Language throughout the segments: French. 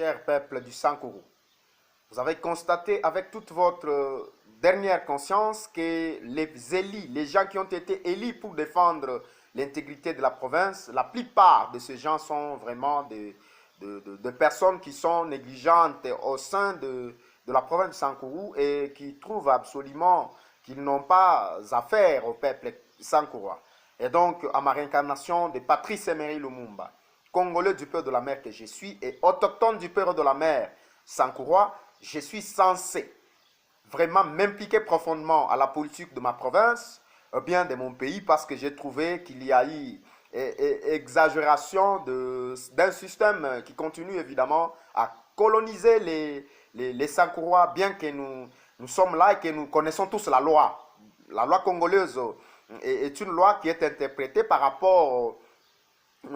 cher peuple du Sankourou. Vous avez constaté avec toute votre dernière conscience que les élus, les gens qui ont été élus pour défendre l'intégrité de la province, la plupart de ces gens sont vraiment de personnes qui sont négligentes au sein de la province du Sankourou et qui trouvent absolument qu'ils n'ont pas affaire au peuple sankourois. Et donc, à ma réincarnation de Patrice Emery Lumumba, Congolais du peuple de la mer que je suis et autochtone du peuple de la mer sankourois, je suis censé vraiment m'impliquer profondément à la politique de ma province, bien de mon pays, parce que j'ai trouvé qu'il y a eu exagération d'un système qui continue évidemment à coloniser les Sankourois, bien que nous sommes là et que nous connaissons tous la loi. La loi congolaise est une loi qui est interprétée par rapport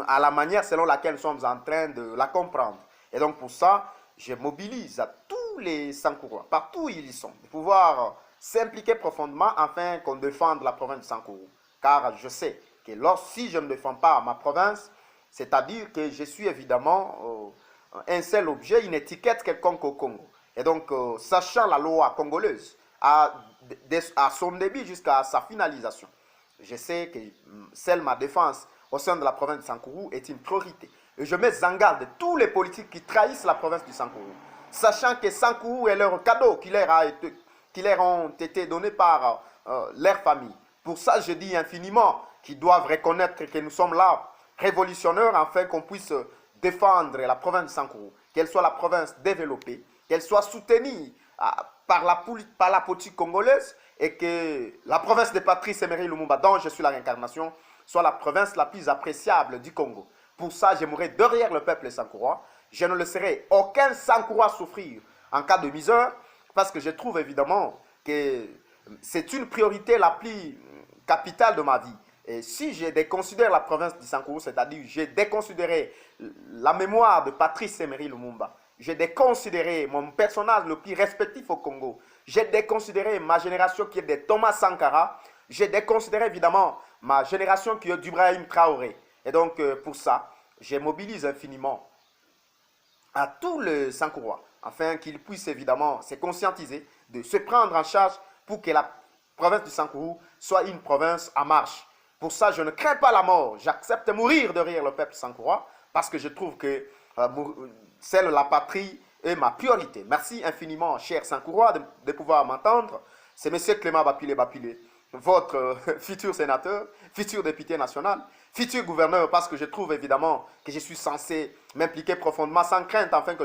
à la manière selon laquelle nous sommes en train de la comprendre. Et donc pour ça, je mobilise à tous les Sankourois, partout où ils sont, de pouvoir s'impliquer profondément afin qu'on défende la province de Sankourou. Car je sais que si je ne défends pas ma province, c'est-à-dire que je suis évidemment un seul objet, une étiquette quelconque au Congo. Et donc, sachant la loi congolaise à son début jusqu'à sa finalisation, je sais que seule ma défense au sein de la province de Sankourou est une priorité. Et je mets en garde tous les politiques qui trahissent la province du Sankourou, sachant que Sankourou est leur cadeau qui leur ont été donnés par leur famille. Pour ça, je dis infiniment qu'ils doivent reconnaître que nous sommes là, révolutionnaires, afin qu'on puisse défendre la province de Sankourou, qu'elle soit la province développée, qu'elle soit soutenue par la politique congolaise et que la province de Patrice Emery Lumumba, dont je suis la réincarnation, soit la province la plus appréciable du Congo. Pour ça, je mourrai derrière le peuple sankourois. Je ne laisserai aucun Sankourois souffrir en cas de misère, parce que je trouve évidemment que c'est une priorité la plus capitale de ma vie. Et si je déconsidère la province du Sankourou, c'est-à-dire je déconsidérais la mémoire de Patrice Emery Lumumba, j'ai déconsidéré mon personnage le plus respectif au Congo, j'ai déconsidéré ma génération qui est de Thomas Sankara, j'ai déconsidéré évidemment ma génération qui est d'Ibrahim Traoré. Et donc pour ça, je mobilise infiniment à tous les Sankourois, afin qu'ils puissent évidemment se conscientiser, de se prendre en charge pour que la province du Sankourou soit une province en marche. Pour ça, je ne crains pas la mort. J'accepte de mourir derrière le peuple sankourois parce que je trouve que celle de la patrie est ma priorité. Merci infiniment, cher Sankourois, de pouvoir m'entendre. C'est M. Clément Bapilé, votre futur sénateur, futur député national, futur gouverneur, parce que je trouve évidemment que je suis censé m'impliquer profondément sans crainte afin que